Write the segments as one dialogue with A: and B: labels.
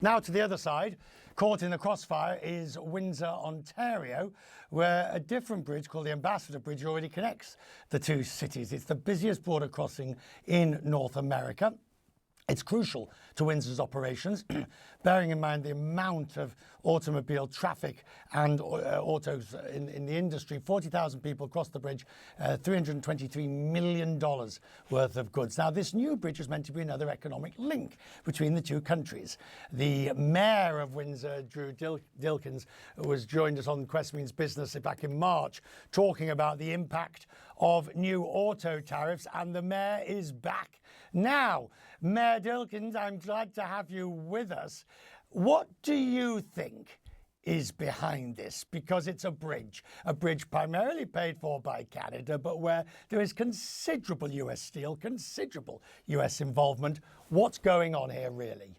A: Now to the other side, caught in the crossfire is Windsor, Ontario, where a different bridge called the Ambassador Bridge already connects the two cities. It's the busiest border crossing in North America. It's crucial to Windsor's operations, bearing in mind the amount of automobile traffic and autos in the industry. 40,000 people across the bridge, $323 million worth of goods. Now, this new bridge is meant to be another economic link between the two countries. The mayor of Windsor, Drew Dilkens, joined us on Quest Means Business back in March, talking about the impact of new auto tariffs, and the mayor is back now. Mayor Dilkens, I'm glad to have you with us. What do you think is behind this? Because it's a bridge primarily paid for by Canada, but where there is considerable US steel, considerable US involvement. What's going on here, really?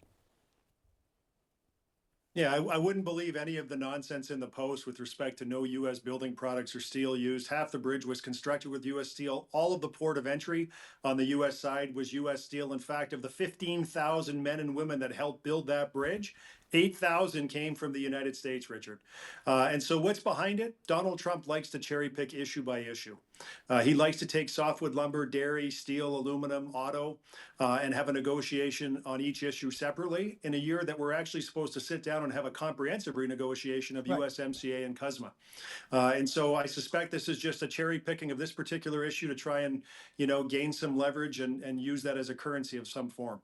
B: Yeah, I wouldn't believe any of the nonsense in the Post with respect to no U.S. building products or steel used. Half the bridge was constructed with U.S. steel. All of the port of entry on the U.S. side was U.S. steel. In fact, of the 15,000 men and women that helped build that bridge, 8,000 came from the United States, Richard. And so what's behind it? Donald Trump likes to cherry pick issue by issue. He likes to take softwood lumber, dairy, steel, aluminum, auto, and have a negotiation on each issue separately in a year that we're actually supposed to sit down and have a comprehensive renegotiation of USMCA and CUSMA. And so I suspect this is just a cherry picking of this particular issue to try and, gain some leverage and use that as a currency of some form.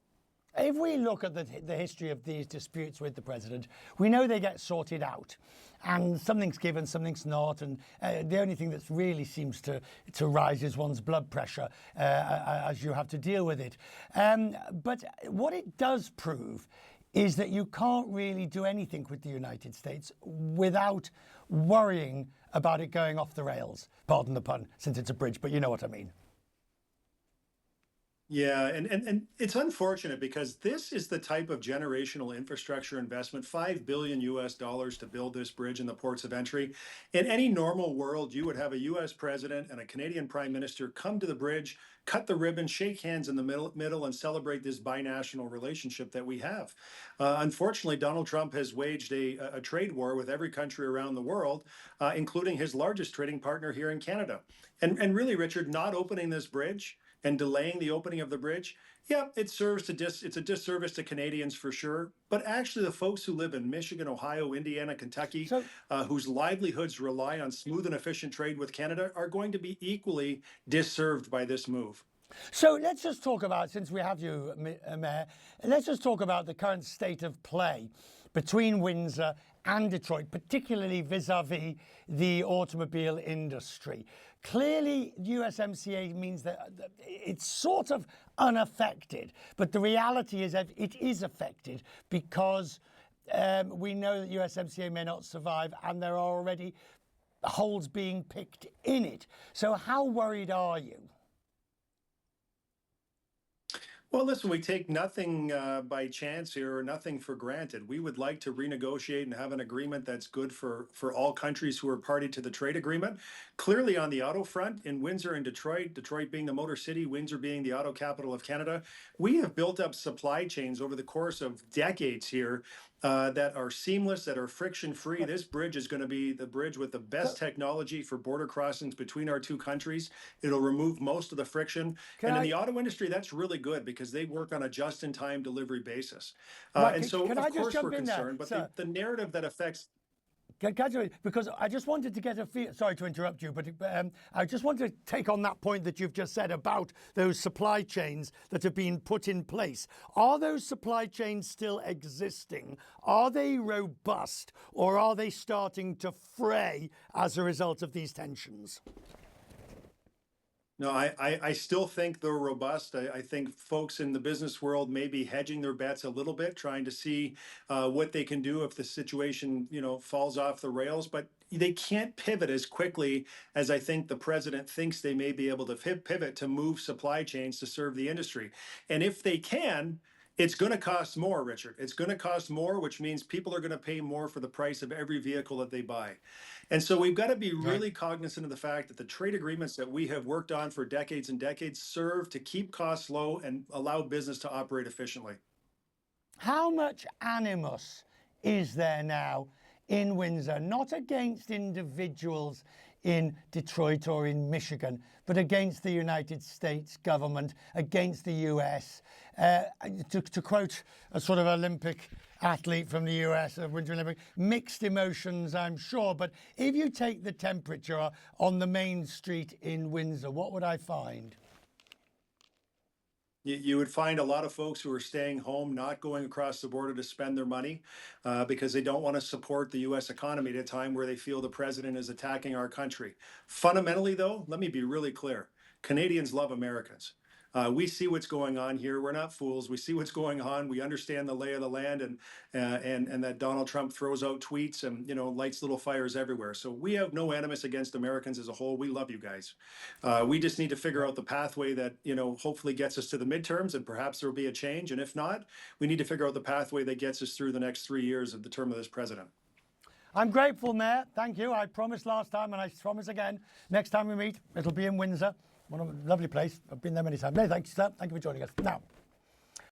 A: If we look at the history of these disputes with the president, we know they get sorted out, and something's given, something's not, and the only thing that really seems to rise is one's blood pressure as you have to deal with it. But what it does prove is that you can't really do anything with the United States without worrying about it going off the rails. Pardon the pun, since it's a bridge, but you know what I mean.
B: Yeah, and it's unfortunate because this is the type of generational infrastructure investment, $5 billion to build this bridge in the ports of entry. In any normal world, you would have a US president and a Canadian prime minister come to the bridge, cut the ribbon, shake hands in the middle and celebrate this binational relationship that we have. Unfortunately, Donald Trump has waged a trade war with every country around the world, including his largest trading partner here in Canada. And really, Richard, not opening this bridge and delaying the opening of the bridge, yeah, it's a disservice to Canadians for sure. But actually, the folks who live in Michigan, Ohio, Indiana, Kentucky, whose livelihoods rely on smooth and efficient trade with Canada, are going to be equally disserved by this move.
A: So let's just talk about, since we have you, Mayor, let's just talk about the current state of play between Windsor and Detroit, particularly vis-a-vis the automobile industry. Clearly, USMCA means that it's sort of unaffected, but the reality is that it is affected because we know that USMCA may not survive and there are already holes being picked in it. So how worried are you?
B: Well, listen, we take nothing by chance here or nothing for granted. We would like to renegotiate and have an agreement that's good for all countries who are party to the trade agreement. Clearly on the auto front, in Windsor and Detroit, Detroit being the Motor City, Windsor being the auto capital of Canada, we have built up supply chains over the course of decades here that are seamless, that are friction-free. This bridge is going to be the bridge with the best technology for border crossings between our two countries. It'll remove most of the friction. And in the auto industry, that's really good because they work on a just-in-time delivery basis. And so, of course, we're concerned, but the narrative that affects...
A: Because I just wanted to get a feel, sorry to interrupt you, but I just want to take on that point that you've just said about those supply chains that have been put in place. Are those supply chains still existing? Are they robust, or are they starting to fray as a result of these tensions?
B: No, I still think they're robust. I think folks in the business world may be hedging their bets a little bit, trying to see what they can do if the situation, falls off the rails. But they can't pivot as quickly as I think the president thinks they may be able to pivot to move supply chains to serve the industry. And if they can, it's going to cost more, Richard. It's going to cost more, which means people are going to pay more for the price of every vehicle that they buy. And so we've got to be really cognizant of the fact that the trade agreements that we have worked on for decades and decades serve to keep costs low and allow business to operate efficiently.
A: How much animus is there now in Windsor, not against individuals in Detroit or in Michigan, but against the United States government, against the US? To quote a sort of Olympic athlete from the US, of Winter Olympic, mixed emotions, I'm sure. But if you take the temperature on the main street in Windsor, what would I find?
B: You would find a lot of folks who are staying home, not going across the border to spend their money because they don't want to support the US economy at a time where they feel the president is attacking our country. Fundamentally, though, let me be really clear. Canadians love Americans. We see what's going on here. We're not fools. We see what's going on. We understand the lay of the land, and that Donald Trump throws out tweets and lights little fires everywhere. So we have no animus against Americans as a whole. We love you guys. We just need to figure out the pathway that hopefully gets us to the midterms, and perhaps there will be a change. And if not, we need to figure out the pathway that gets us through the next 3 years of the term of this president.
A: I'm grateful, Mayor. Thank you. I promised last time, and I promise again. Next time we meet, it'll be in Windsor. What a lovely place. I've been there many times. Many thanks, sir. Thank you for joining us. Now.